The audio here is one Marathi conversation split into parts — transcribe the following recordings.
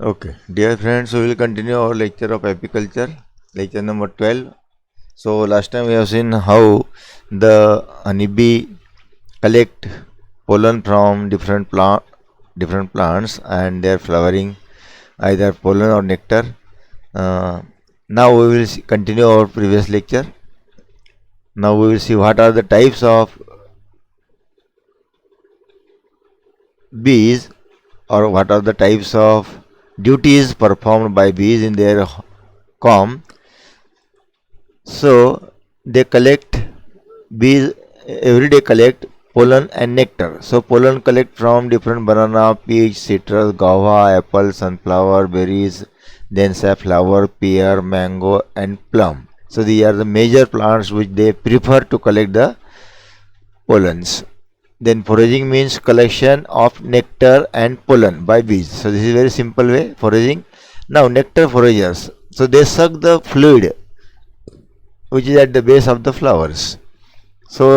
Okay, dear friends, we will continue our lecture of apiculture, lecture number 12. So, last time we have seen how the honeybee collect pollen from different plants and their flowering, either pollen or nectar. Uh, Now we will continue our previous lecture. Now we will see what are the types of bees or what are the types of duties performed by bees in their comb. So they collect bees every day collect pollen and nectar. So pollen collect from different banana, peach, citrus, guava, apple, sunflower, berries, then safflower, pear, mango, and plum. So these are the major plants which they prefer to collect the pollens. Then foraging means collection of nectar and pollen by bees. So this is very simple way foraging. Now nectar foragers. So they suck the fluid which is at the base of the flowers. So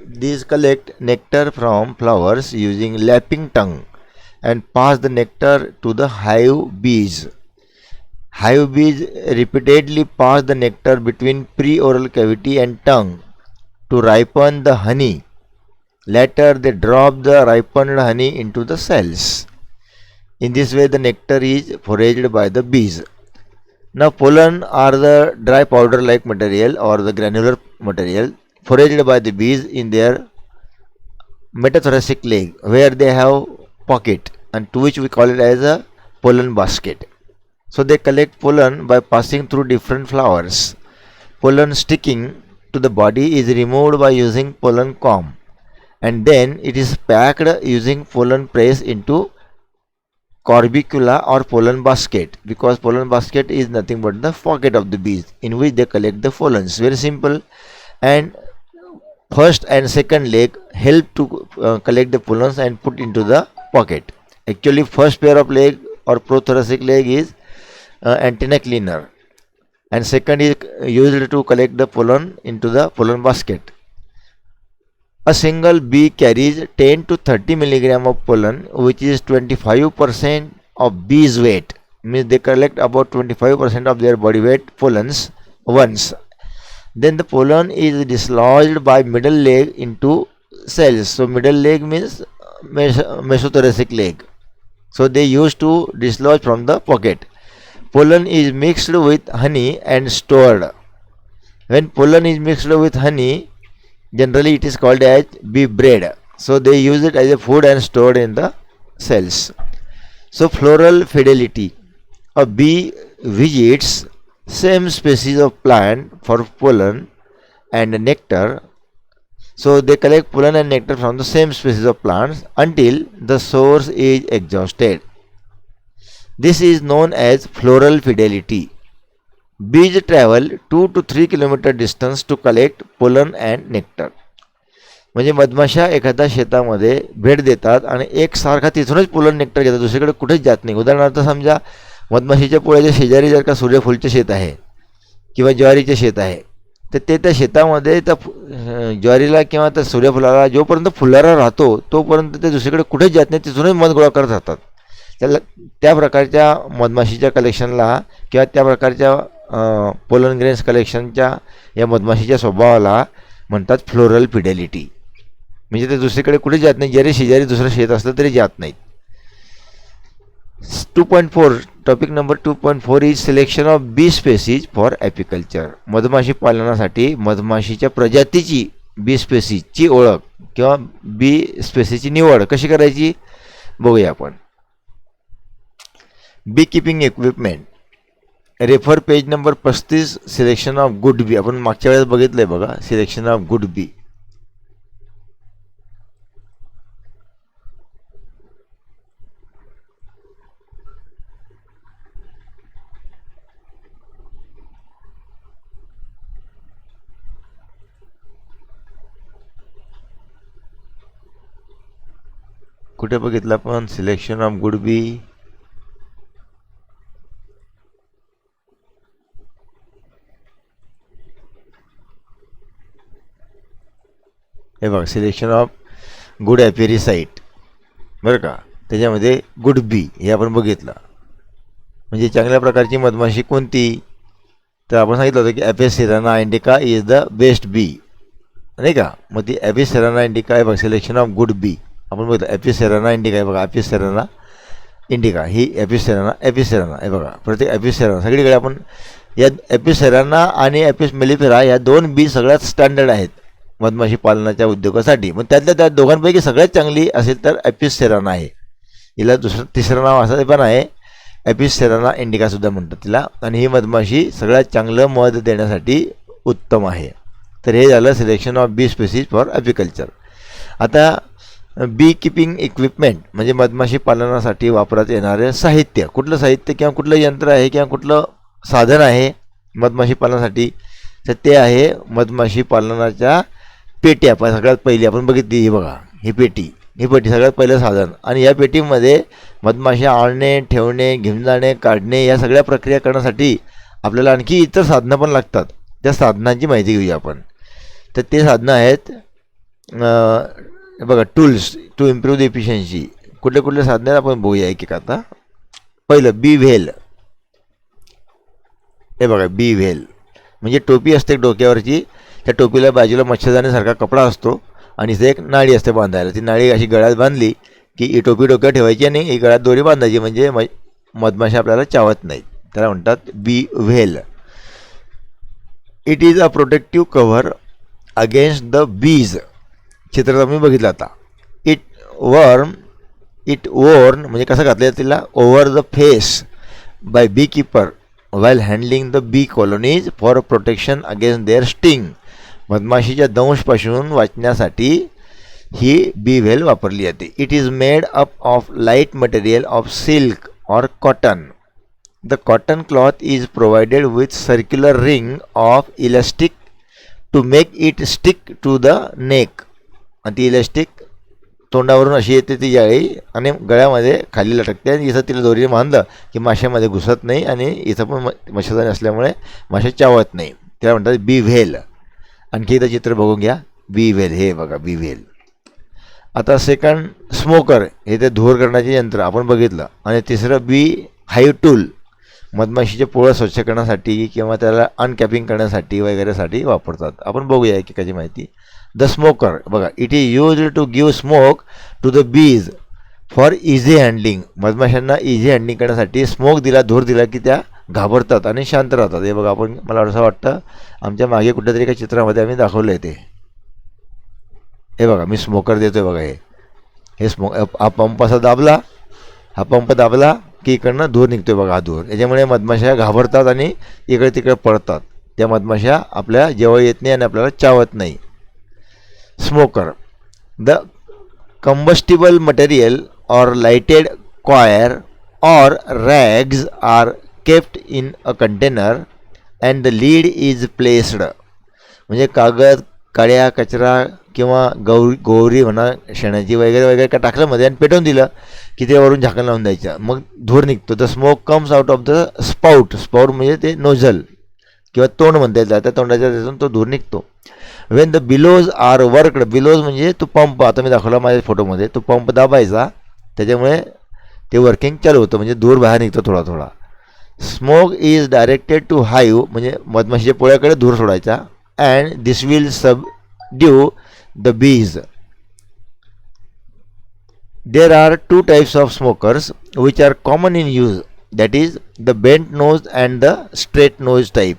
these collect nectar from flowers using lapping tongue and pass the nectar to the hive bees. Hive bees repeatedly pass the nectar between pre-oral cavity and tongue to ripen the honey. Later they drop the ripened honey into the cells. In this way the nectar is foraged by the bees. Now pollen are the dry powder like material or the granular material foraged by the bees in their metathoracic leg where they have pocket and to which we call it as a pollen basket. So they collect pollen by passing through different flowers. Pollen sticking to the body is removed by using pollen comb and then it is packed using pollen press into corbicula or pollen basket, because pollen basket is nothing but the pocket of the bees in which they collect the pollens. Very simple. And first and second leg help to collect the pollens and put into the pocket. Actually first pair of leg or prothoracic leg is antenna cleaner and second is used to collect the pollen into the pollen basket. A single bee carries 10 to 30 milligram of pollen, which is 25% of bee's weight. Means they collect about 25% of their body weight pollens once. Then the pollen is dislodged by middle leg into cells. So middle leg means mesothoracic leg. So they used to dislodge from the pocket. Pollen is mixed with honey and stored. When pollen is mixed with honey, generally it is called as bee bread. So they use it as a food and stored in the cells. So floral fidelity. A bee visits same species of plant for pollen and nectar. So they collect pollen and nectar from the same species of plants until the source is exhausted. This is known as floral fidelity. Bees travel 2 to 3 kilometer distance to collect pollen and nectar. म्हणजे मधमाशा एखाद्या शेतामध्ये भेट देतात आणि एकसारखा तिथूनच पोलन नेक्टर घेतात, दुसरीकडे कुठेच जात नाही. उदाहरणार्थ समजा मधमाशीच्या पोळ्याच्या शेजारी जर का सूर्यफूलचे शेत आहे किंवा ज्वारीचे शेत आहे, तर ते त्या शेतामध्ये त्या ज्वारीला किंवा त्या सूर्यफुलाला जोपर्यंत फुलारा राहतो तोपर्यंत ते दुसरीकडे कुठेच जात नाही, तिथूनच मध गोळा करत राहतात. त्याला त्या प्रकारच्या मधमाशीच्या कलेक्शनला किंवा त्या प्रकारच्या पोलन ग्रेन्स कलेक्शनच्या या मधमाशीच्या स्वभावाला म्हणतात फ्लोरल फिडेलिटी. म्हणजे ते दुसरीकडे कुठे जात नाही, जरी शेजारी दुसरं शेत असलं तरी जात नाहीत. 2.4 topic number 2.4 is selection of bee species for apiculture. मधमाशी पालनासाठी मधमाशीच्या प्रजातीची बी स्पेसीजची ओळख किंवा बी स्पेसीची निवड कशी करायची बघूया आपण. Beekeeping equipment. Refer page number 35. Selection of good bee. आपण मागच्या वेळेस बघितलंय बघा, सिलेक्शन ऑफ गुड बी. कुठे बघितलं आपण सिलेक्शन ऑफ गुड बी. हे बघा, सिलेक्शन ऑफ गुड ॲपेरिसाईट बरं का, त्याच्यामध्ये गुड बी हे आपण बघितलं. म्हणजे चांगल्या प्रकारची मधमाशी कोणती, तर आपण सांगितलं होतं की Apis cerana indica is the best bee, नाही का. मग ती ॲपिस सेराना इंडिका आहे बघा, सिलेक्शन ऑफ गुड बी. आपण बघतो ॲपिस सेराना इंडिका आहे बघा, ॲपिस सेराना इंडिका ही ॲपिस सेराना आहे बघा. प्रत्येक ॲपिस सेराना सगळीकडे आपण या ॲपिस सेराना आणि ॲपिस मेलिफेरा या दोन बी सगळ्यात स्टँडर्ड आहेत मधमाशी पालनाच्या उद्योगासाठी. मग त्यातल्या त्या दोघांपैकी सगळ्यात चांगली असेल तर ॲपिस सेराना आहे. हिला तिसरं नाव असं पण आहे, ॲपिस सेराना इंडिकासुद्धा म्हणतात तिला. आणि ही मधमाशी सगळ्यात चांगलं मध देण्यासाठी उत्तम आहे. तर हे झालं selection of bee species for apiculture. आता बी किपिंग इक्विपमेंट म्हणजे मधमाशी पालनासाठी वापरात येणारे साहित्य. कुठलं साहित्य किंवा कुठलं यंत्र आहे किंवा कुठलं साधन आहे मधमाशी पालनासाठी, तर ते आहे मधमाशी पालनाच्या पेट्या. सगळ्यात पहिली आपण बघितली ही बघा, ही पेटी सगळ्यात पहिलं साधन. आणि या पेटीमध्ये मधमाशा आणणे, ठेवणे, घेऊन जाणे, काढणे या सगळ्या प्रक्रिया करण्यासाठी आपल्याला आणखी इतर साधनं पण लागतात. त्या साधनांची माहिती घेऊया आपण. तर ते साधनं आहेत बघा, tools to improve the efficiency. कुठले कुठले साधनं आहेत आपण बघूया एक एक. आता पहिलं बी व्हेल. हे बघा, बी व्हेल म्हणजे टोपी असते डोक्यावरची, त्या टोपीला बाजूला मच्छरदाणीसारखा कपडा असतो आणि इथे एक नाळी असते बांधायला. ती नाळी अशी गळ्यात बांधली की ही टोपी डोक्यावर ठेवायची आणि ही गळ्यात दोरी बांधायची, म्हणजे मधमाशा आपल्याला चावत नाहीत. त्याला म्हणतात bee veil. It is a protective cover against the bees. चित्र मी बघितलं आता. इट वोर्न म्हणजे कसं घातलं तिला, over the face by bee keeper while handling the bee colonies for protection against their sting. मधमाशीच्या दंशपासून वाचण्यासाठी ही बी व्हेल वापरली जाते. It is made up of light material of silk or cotton. The cotton cloth is provided with circular ring of elastic to make it stick to the neck. आणि ती इलास्टिक तोंडावरून अशी येते ती जाळी आणि गळ्यामध्ये खाली लटकते. आणि इथं तिला दोरीने बांधलं की माशामध्ये घुसत नाही आणि इथं पण मच्छरदाणी असल्यामुळे मासे चावत नाही. त्याला म्हणतात बी व्हेल. आणखी इथं चित्र बघून घ्या, बी व्हेल. हे बघा बी व्हेल. आता सेकंड स्मोकर, हे ते धूर करण्याचे यंत्र आपण बघितलं. आणि तिसरं बी हाईव टूल, मधमाशीचे पोळं स्वच्छ करण्यासाठी किंवा त्याला अनकॅपिंग करण्यासाठी वगैरेसाठी वापरतात. आपण बघूया एकेकाची माहिती. द स्मोकर बघा, it is use to give smoke to the bees for easy handling. मधमाशांना इझी हँडलिंग करण्यासाठी स्मोक दिला, धूर दिला की त्या घाबरतात आणि शांत राहतात. हे बघा, आपण मला असं वाटतं आमच्या मागे कुठल्यातरी एका चित्रामध्ये आम्ही दाखवलं आहे ते. हे बघा, मी स्मोकर देतोय बघा. हे हा पंप असा दाबला, हा पंप दाबला की इकडनं धूर निघतोय बघा. हा धूर याच्यामुळे मधमाशा घाबरतात आणि इकडे तिकडे पडतात. त्या मधमाशा आपल्या जवळ येत नाही आणि आपल्याला चावत नाही. स्मोकर. द कंबस्टिबल मटेरियल और lighted coir or rags are kept in a container and the lid is placed. म्हणजे कागद, काड्या, कचरा किंवा गोवरी म्हणा शेणाची वगैरे वगैरे का टाकलं मध्ये आणि पेटवून दिलं की ते वरून झाकण लावून द्यायचं, मग धूर निघतो. The smoke comes out of the spout. Spout म्हणजे ते नोझल किंवा तोंड म्हणता येतं, त्या तोंडाच्या त्यातून तो धूर निघतो. When the bellows are worked. Bellows म्हणजे तो पंप, आता मी दाखवला माझ्या फोटोमध्ये, तो पंप दाबायचा त्याच्यामुळे ते वर्किंग चालू होतं, म्हणजे धूर बाहेर निघतो थोडा थोडा. Smoke is directed to hive म्हणजे मधमाशीच्या पोळ्याकडे धूर सोडायचा. And this will subdue the bees. There are two types of smokers which are common in use, that is the bent nose and the straight nose type.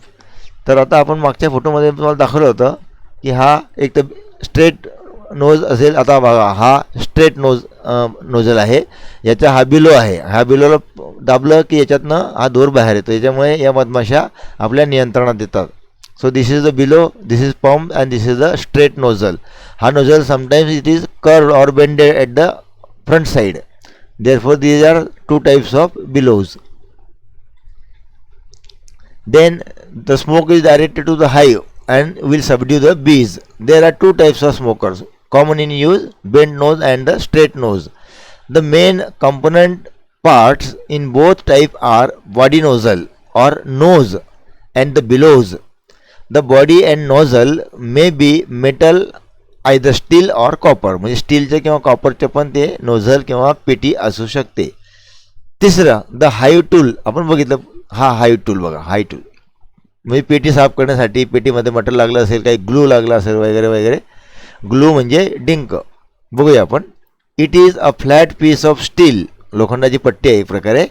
तर आता आपण मागच्या फोटोमध्ये तुम्हाला दाखवलं होतं की हा एक तर स्ट्रेट नोज असेल. आता बघा, हा स्ट्रेट नोजल आहे, याचा हा बिलो आहे. ह्या बिलोला दाबलं की याच्यातनं हा धूर बाहेर येतो, याच्यामुळे या मधमाशा आपल्या नियंत्रणात येतात. So this is the bellow, this is pump and this is the straight nozzle. हा nozzle sometimes it is curve or bended at the front side. Therefore these are two types of bellows. Then the smoke is directed to the hive and will subdue the bees. There are two types of smokers common in use, bent nose and the straight nose. The main component parts in both type are body nozzle or nose and the bellows. The body and nozzle may be metal, either steel or copper. म्हणजे स्टीलचे किंवा कॉपरचे पण ते नोझल किंवा पेटी असू शकते. तिसरं द हाईव टूल. आपण बघितलं हा हाईव टूल बघा, हाय टूल म्हणजे पेटी साफ करण्यासाठी, पेटीमध्ये मटेरियल लागलं असेल, काही ग्लू लागला असेल वगैरे वगैरे. ग्लू म्हणजे डिंक. बघूया आपण. It is a flat piece of steel, लोखंडाची पट्टी आहे एक प्रकारे,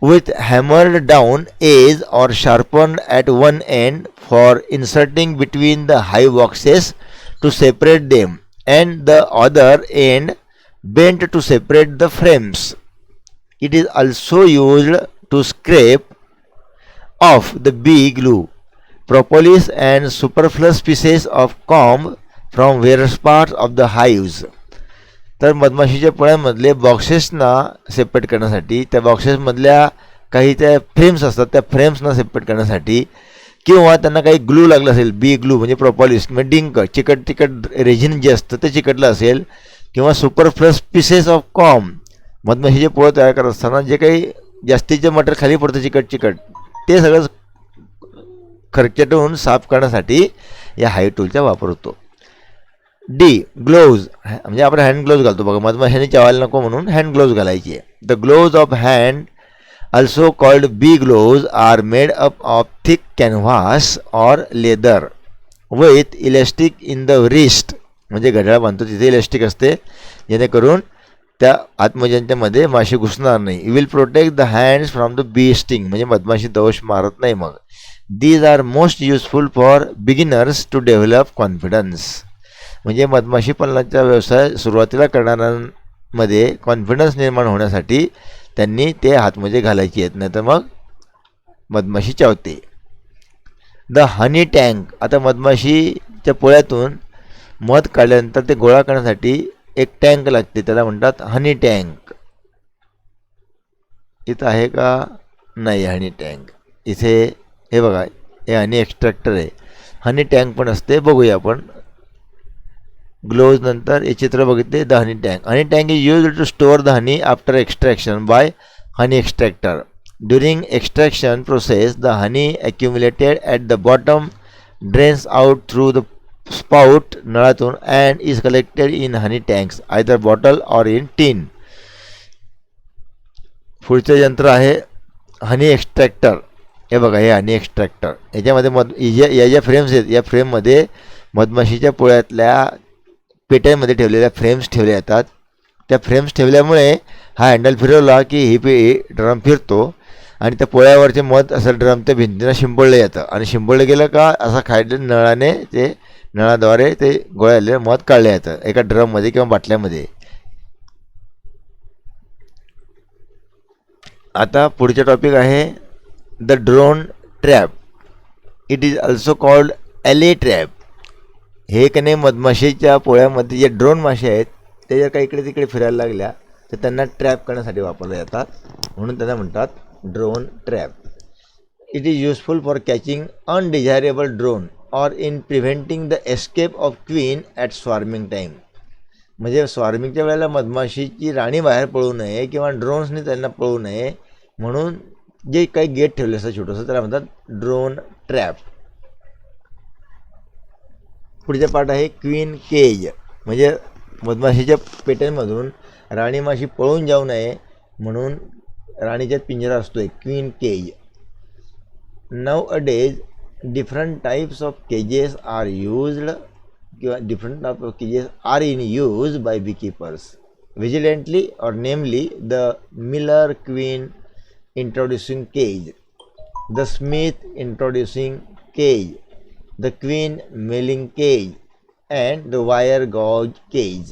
with hammered down edge or sharpened at one end for inserting between the high boxes to separate them, and the other end bent to separate the frames. It is also used to scrape off the bee glue, propolis, and superfluous pieces of comb from various parts of the hives. तर मधमाशीच्या पोळ्यांमधले बॉक्सेसना सेपरेट करण्यासाठी, त्या बॉक्सेसमधल्या काही त्या फ्रेम्स असतात, त्या फ्रेम्सना सेपरेट करण्यासाठी, किंवा त्यांना काही ग्लू लागलं असेल, बी ग्लू म्हणजे प्रोपॉलिस म्हणजे डिंक, चिकट रेजिन जे असतं ते चिकटलं असेल, किंवा सुपरफ्लस पीसेस ऑफ कॉम, मधमाशीचे पोळं तयार करत असताना जे काही जास्तीचे मटेरियल खाली पडतं चिकट, ते सगळं खरचटून साफ करण्यासाठी या हाय टूलचा वापर होतो. डी ग्लोव्ज म्हणजे आपण हँड ग्लोव्ज घालतो बघा, मधमाशाने चावायला नको म्हणून हँड ग्लोव्ज घालायची आहे. The gloves of hand, also called bee gloves, are made up of thick canvas or leather with elastic in the wrist. म्हणजे घड्याळ बांधतो तिथे इलास्टिक असते, जेणेकरून त्या आत्मजंच्यामध्ये माशी घुसणार नाही. Will protect the hands from the bee sting, म्हणजे मधमाशी दंश मारत नाही. मग these are most useful for beginners to develop confidence, म्हणजे मधमाशी पालनाचा व्यवसाय सुरुवातीला करणाऱ्यांमध्ये कॉन्फिडन्स निर्माण होण्यासाठी त्यांनी ते हातमोजे घालायचे आहेत, नाही तर मग मधमाशी चावते. द हनी टँक, आता मधमाशीच्या पोळ्यातून मध काढल्यानंतर ते गोळा करण्यासाठी एक टँक लागते, त्याला म्हणतात हनी टँक. इथं आहे का? नाही हनी टँक. इथे हे बघा, हे हनी एक्स्ट्रॅक्टर आहे. हनी टँक पण असते, बघूया आपण. ग्लोव्ज नंतर हे चित्र बघितले. The honey tank. Honey tank is used to store the honey after extraction by honey extractor. During extraction process the honey accumulated at the bottom drains out through the spout नळातून and is collected in honey tanks either bottle or in tin. पुढचं यंत्र आहे हनी एक्स्ट्रॅक्टर. हे बघा, हे हनी एक्स्ट्रॅक्टर. याच्यामध्ये या ज्या फ्रेम्स आहेत, या फ्रेममध्ये मधमाशीच्या पोळ्यातल्या पेट्यांमध्ये ठेवलेल्या फ्रेम्स ठेवल्या जातात. त्या फ्रेम्स ठेवल्यामुळे हा हँडल फिरवला की ही ड्रम फिरतो आणि त्या पोळ्यावरचे मध असं ड्रमच्या भिंतीनं शिंपडलं जातं, आणि शिंपडलं गेलं का असा खायले नळाद्वारे ते गोळ्याले मध काढलं जातं एका ड्रममध्ये किंवा बाटल्यामध्ये. आता पुढचा टॉपिक आहे the drone trap. It is also called एले ट्रॅप. हे का नाही मधमाशीच्या पोळ्यामध्ये जे ड्रोन मासे आहेत ते जर काही इकडे तिकडे फिरायला लागल्या तर त्यांना ट्रॅप करण्यासाठी वापरले जातात, म्हणून त्यांना म्हणतात drone trap. It is useful for catching undesirable drone or in preventing the escape of queen at swarming time. म्हणजे स्वार्मिंगच्या वेळेला मधमाशीची राणी बाहेर पळू नये किंवा ड्रोन्सने त्यांना पळू नये म्हणून जे काही गेट ठेवले असतं छोटंसं, त्याला म्हणतात ड्रोन ट्रॅप. पुढचा पार्ट आहे क्वीन केज. म्हणजे मधमाशीच्या पेट्यांमधून राणी माशी पळून जाऊ नये म्हणून राणीच्यात पिंजरा असतो एक queen cage. Nowadays different types of cages are used किंवा different type of cages are in use by beekeepers vigilantly or namely the Miller queen introducing cage, the Smith introducing cage, the queen mailing cage, and the wire gauge cage.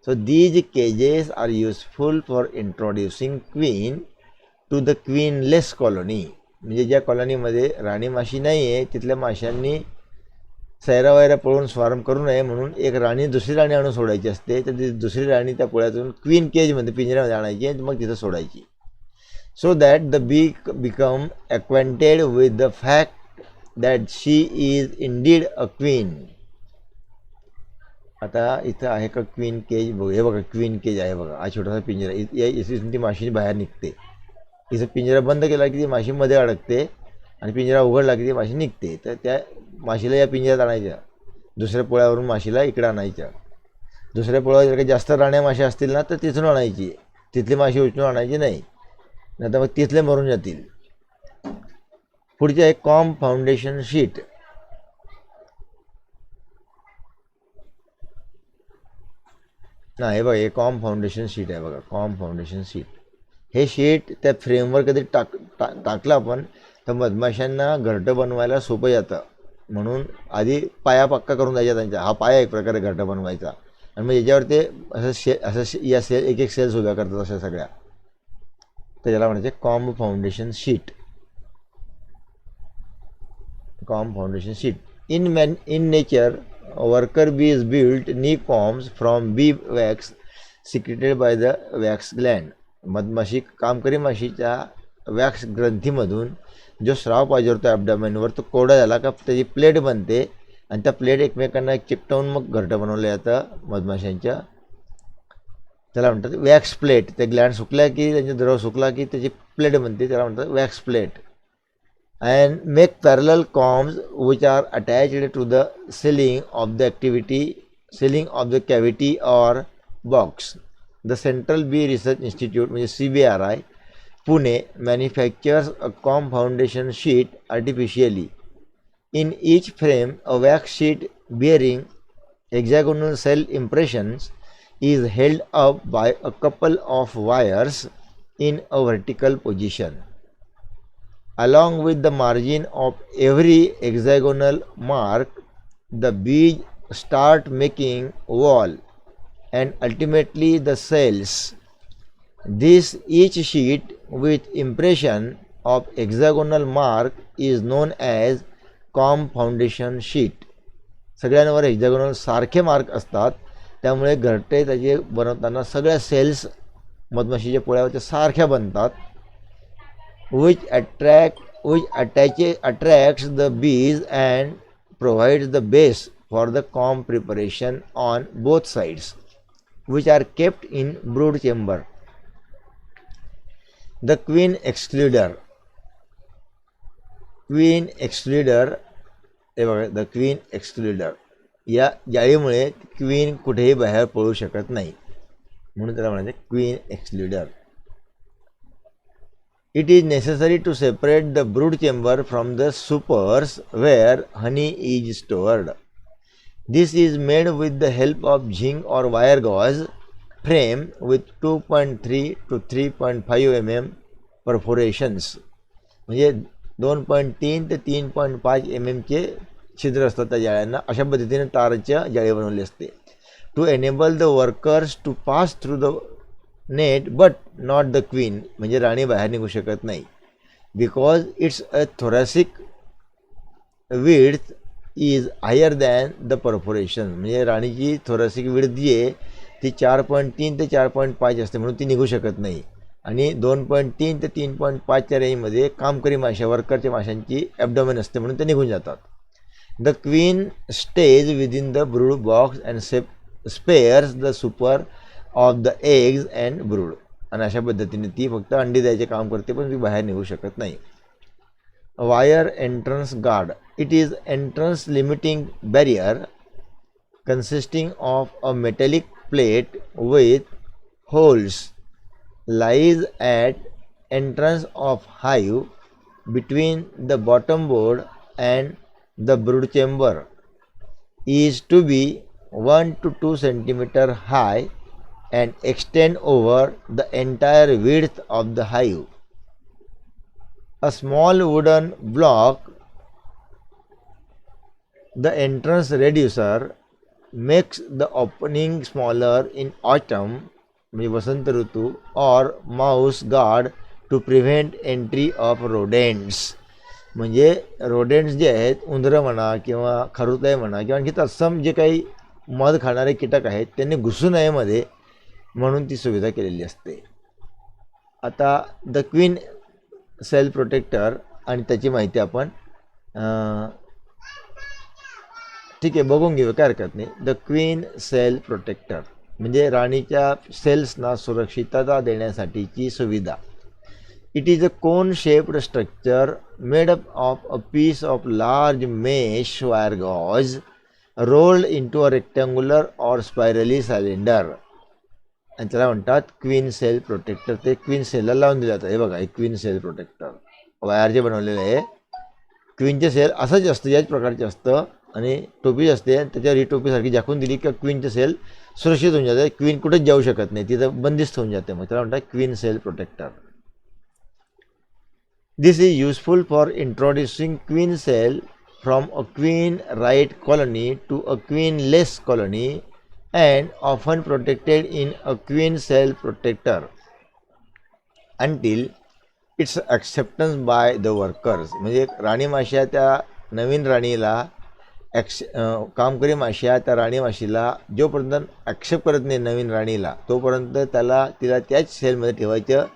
So these cages are useful for introducing queen to the queenless colony. म्हणजे ज्या कॉलनीमध्ये राणी माशी नाही आहे तिथल्या माशांनी सैरावैरा पळून स्वारम करू नये म्हणून एक राणी दुसरी राणी आणून सोडायची असते. तर ती दुसरी राणी त्या पोळ्यातून क्वीन केजमध्ये पिंजऱ्यामध्ये आणायची आणि मग तिथं सोडायची. So that the be become acquainted with the fact that she is indeed a queen. आता इथं आहे का क्वीन केज? बघ, हे बघा क्वीन केज आहे बघा, हा छोटासा पिंजरा. इथून ती माशी बाहेर निघते. इथं पिंजरा बंद केला की ती माशी मध्ये अडकते आणि पिंजरा उघडला की ती माशी निघते. तर त्या माशीला या पिंजऱ्यात आणायच्या, दुसऱ्या पोळ्यावरून माशीला इकडे आणायच्या. दुसऱ्या पोळ्यावर जर काही जास्त राण्या माशी असतील ना तर तिथून आणायची, तिथली माशी उचलून आणायची नाही. नाही तर मग तिथले मरून जातील. पुढचे आहे कॉम फाउंडेशन शीट. नाही हे बघा, हे कॉम फाउंडेशन शीट आहे बघा, कॉम फाउंडेशन शीट. हे शीट त्या फ्रेमवर कधी टाकलं आपण तर मधमाशांना घरटं बनवायला सोपं जातं, म्हणून आधी पाया पक्का करून द्यायचा त्यांचा. हा पाया एक प्रकारे घरटं बनवायचा, आणि मग याच्यावर ते असं या सेल एक एक सेल्स उभ्या करतात अशा सगळ्या. तर याला म्हणायचे com foundation sheet. Com foundation sheet. In nature, worker bees built new combs from bee wax secreted by the wax gland. मधमाशी कामकरी माशीच्या वॅक्स ग्रंथीमधून जो स्राव पाहिजे होता ॲबडॉमेनवर तो कोरडा झाला का त्याची प्लेट बनते, आणि त्या प्लेट एकमेकांना चिकटवून मग घरटं बनवलं जातं मधमाशांच्या. त्याला म्हणतात वॅक्स प्लेट. ते ग्लँड सुकल्या की त्यांचा द्रव सुकला की त्याची प्लेट बनते, त्याला म्हणतात wax plate. And make parallel combs which are attached to the ceiling of the cavity or box. The Central Bee Research Institute, म्हणजे CBRI, Pune, manufactures a comb foundation sheet artificially. In each frame, a wax sheet bearing hexagonal cell impressions is held up by a couple of wires in a vertical position. Along with the margin of every hexagonal mark, the bees start making wall and ultimately the cells. This each sheet with impression of hexagonal mark is known as comb foundation sheet. सगळ्यांवर हेक्झॅगोनल सारखे मार्क असतात, त्यामुळे घरटे त्याचे बनवताना सगळ्या सेल्स मधमाशीच्या पोळ्यावरच्या सारख्या बनतात. which attracts the bees and provides the base for the comb preparation on both sides, which are kept in brood chamber. The queen excluder. The queen excluder या जाळीमुळे क्वीन कुठेही बाहेर पळू शकत नाही, म्हणून त्याला म्हणायचे queen एक्सक्लुडर. It is necessary to separate the brood chamber from the supers where honey is stored. This is made with the help of zinc or wire gauze frame with 2.3 to 3.5 mm perforations. म्हणजे 2.3 ते 3.5 mm चे छिद्र असतात त्या जाळ्यांना. अशा पद्धतीने तारच्या जाळी बनवली असते. To enable the workers to pass through the net but not the queen, म्हणजे राणी बाहेर निघू शकत नाही. Because it's a thoracic width is higher than the perforation. म्हणजे राणीची थोरॅसिक विड्थ जी आहे ती 4.3 ते 4.5 असते, म्हणून ती निघू शकत नाही. आणि 2.3 ते 3.5च्या रेंजमध्ये कामकरी माशा वर्करच्या माशांची ॲबडॉमेन असते, म्हणून ते निघून जातात. The queen stage within the brood box and spares the super of the eggs and brood. आणि अशा पद्धतीने ती फक्त अंडी द्यायचे काम करते, पण ती बाहेर निघू शकत नाही. Wire entrance guard. It is entrance limiting barrier consisting of a metallic plate with holes lies at entrance of hive between the bottom board and the brood chamber. Is to be 1 to 2 centimeter high and extend over the entire width of the hive. A small wooden block, the entrance reducer, makes the opening smaller in autumn, म्हणजे वसंत ऋतू, or mouse guard to prevent entry of rodents. म्हणजे रोडेंट्स जे आहेत, उंदरं म्हणा किंवा खरुताई म्हणा किंवा आणखी तत्सम जे काही मध खाणारे कीटक आहेत त्यांनी घुसू नये मध्ये, म्हणून ती सुविधा केलेली असते. आता द क्वीन सेल प्रोटेक्टर आणि त्याची माहिती आपण ठीक आहे बघून घेऊ, काय हरकत नाही. द क्वीन सेल प्रोटेक्टर म्हणजे राणीच्या सेल्सना सुरक्षितता देण्यासाठीची सुविधा. It is a cone shaped structure made up of a piece of large mesh wire gauze rolled into a rectangular or spirally cylinder. आणि त्याला म्हणतात क्वीन सेल प्रोटेक्टर. ते क्वीन सेलला लावून दिलं जातं. हे बघा, एक क्वीन सेल प्रोटेक्टर वायरचे बनवलेलं आहे. क्वीनचे सेल असंच असतं, याच प्रकारचे असतं आणि टोपी असते, त्याच्यावर ही टोपीसारखी झाकून दिली की क्वीनचे सेल सुरक्षित होऊन जाते. क्वीन कुठेच जाऊ शकत नाही, तिथं बंदिस्त होऊन जाते. मग त्याला म्हणतात queen cell protector. This is useful for introducing queen cell from a queen right colony to a queenless colony and often protected in a queen cell protector until its acceptance by the workers. म्हणजे राणी माश्या त्या नवीन राणीला कामकरी माश्या त्या राणी माशीला जोपर्यंत ॲक्सेप्ट करत नाही नवीन राणीला, तोपर्यंत तिला त्याच सेलमध्ये ठेवायचं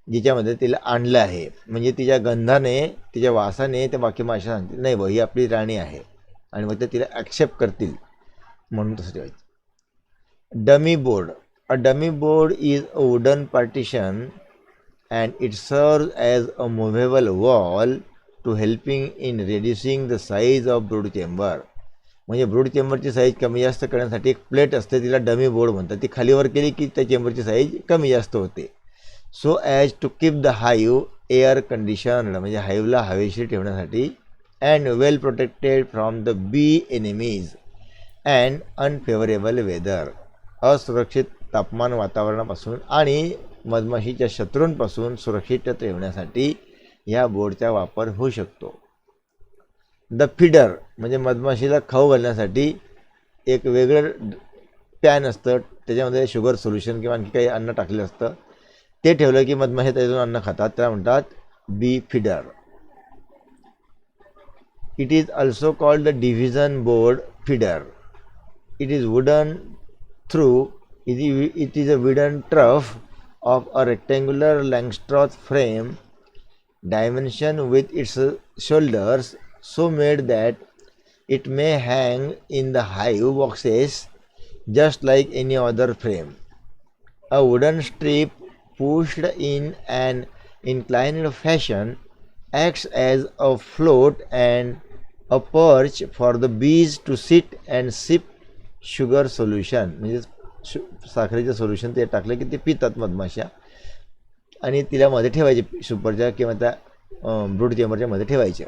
जिच्यामध्ये तिला आणलं आहे. म्हणजे तिच्या गंधाने, तिच्या वासाने त्या बाकी माश्या सांगतील नाही बा ही आपली राणी आहे, आणि मग ते तिला ॲक्सेप्ट करतील म्हणून तसं ठेवायचं. Dummy board. A dummy board is a wooden partition and it serves as a movable wall to helping in reducing the size of brood chamber. म्हणजे ब्रूड चेंबरची साईज कमी जास्त करण्यासाठी एक प्लेट असते, तिला डमी बोर्ड म्हणतात. ती खालीवर केली की त्या चेंबरची साईज कमी जास्त होते. So as to keep the hive air conditioned, म्हणजे हाईवला हवेशीर ठेवण्यासाठी, and well protected from the bee enemies and unfavourable weather. असुरक्षित तापमान वातावरणापासून आणि मधमाशीच्या शत्रूंपासून सुरक्षित ठेवण्यासाठी या बोर्डचा वापर होऊ शकतो. द फीडर म्हणजे मधमाशीला खाऊ घालण्यासाठी एक वेगळं पॅन असतं, त्याच्यामध्ये शुगर सोल्युशन किंवा आणखी काही अन्न टाकलेलं असतं. ते ठेवलं की मधमाशी त्यातून अन्न खातात, त्याला म्हणतात bee feeder. It is also called the division board feeder. It is wooden through it is a wooden trough of a rectangular Langstroth frame dimension with its shoulders so made that it may hang in the hive boxes just like any other frame. A wooden strip pushed in an inclined fashion acts as a float and a perch for the bees to sit and sip sugar solution. म्हणजे साखरेचं सोल्युशन ते टाकलं की ते पितात मधमाशा, आणि तिला मध्ये ठेवायचे सुपरच्या किंवा त्या ब्रूड चेंबरच्या मध्ये ठेवायच्या.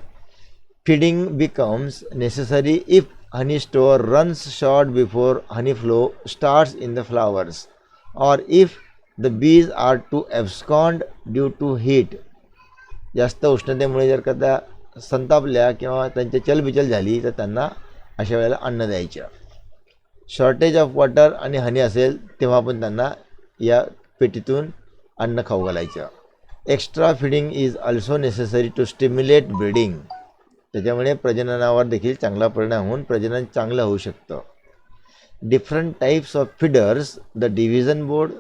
Feeding becomes necessary if honey store runs short before honey flow starts in the flowers or if the bees are to abscond due to heat. जास्त उष्णतेमुळे जर का त्या संतापल्या किंवा त्यांची चलबिचल झाली तर त्यांना अशा वेळेला अन्न द्यायचं. शॉर्टेज ऑफ वॉटर आणि हनी असेल तेव्हा पण त्यांना या पेटीतून अन्न खाऊ घालायचं. Extra feeding is also necessary to stimulate breeding. त्याच्यामुळे प्रजननावर देखील चांगला परिणाम होऊन प्रजनन चांगलं होऊ शकतं. Different types of feeders, the division board,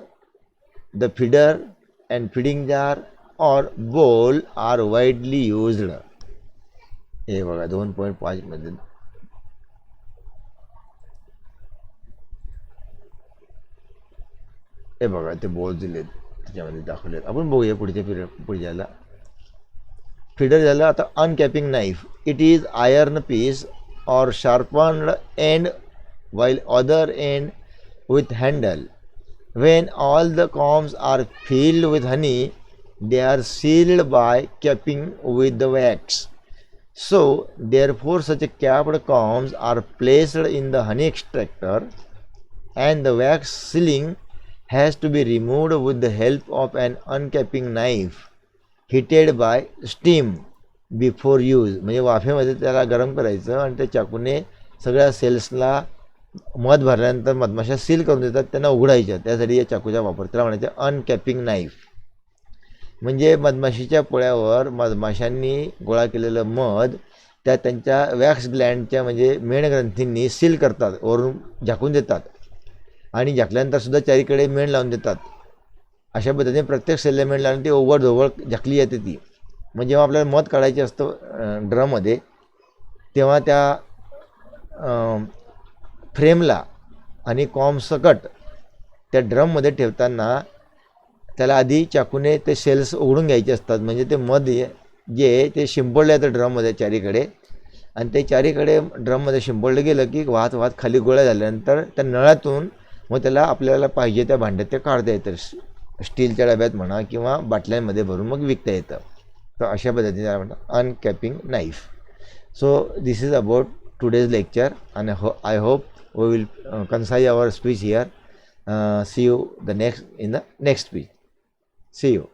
the feeder and feeding jar or bowl R widely used. हे बघा 2.5 मध्ये हे बघा ते बोल दिलेत, त्याच्यामध्ये दाखवलेत. आपण बघूया पुढच्याला. फिडर झालं. आता uncapping knife. It is iron piece or sharpened end while other end with handle. When all the combs are filled with honey, they are sealed by capping with the wax. So, therefore, such capped combs are placed in the honey extractor, and the wax sealing has to be removed with the help of an uncapping knife heated by steam before use. म्हणजे वाफेमध्ये त्याला गरम करायचं आणि त्या चाकूने सगळ्या सेल्सला मध भरल्यानंतर मधमाशा सील करून देतात, त्यांना उघडायच्या. त्यासाठी या चाकूचा वापर, त्याला म्हणायचं अनकॅपिंग नाईफ. म्हणजे मधमाशीच्या पोळ्यावर मधमाशांनी गोळा केलेलं मध त्या त्यांच्या वॅक्स ग्लँडच्या म्हणजे मेणग्रंथींनी सील करतात, वरून झाकून देतात, आणि झाकल्यानंतर सुद्धा चारीकडे मेण लावून देतात. अशा पद्धतीने प्रत्येक सेलला मेण लावून ती ओव्हरधोवळ झाकली जाते ती. म्हणजे जेव्हा आपल्याला मध काढायचे असतं ड्रममध्ये, तेव्हा त्या फ्रेमला आणि कॉम्सकट त्या ड्रममध्ये ठेवताना त्याला आधी चाकूने ते सेल्स उघडून घ्यायचे असतात. म्हणजे ते मध जे ते शिंपडलं जातं ड्रममध्ये चारीकडे, आणि ते चारीकडे ड्रममध्ये शिंपडलं गेलं की वाहत वाहत खाली गोळा झाल्यानंतर त्या नळातून मग त्याला आपल्याला पाहिजे त्या भांड्यात ते काढता येतं, स्टीलच्या डब्यात म्हणा किंवा बाटल्यांमध्ये भरून मग विकता येतं. तर अशा पद्धतीने त्याला म्हणतात uncapping knife. So this is about today's lecture, and I hope we will concise our speech here. See you the next in the next speech. See you.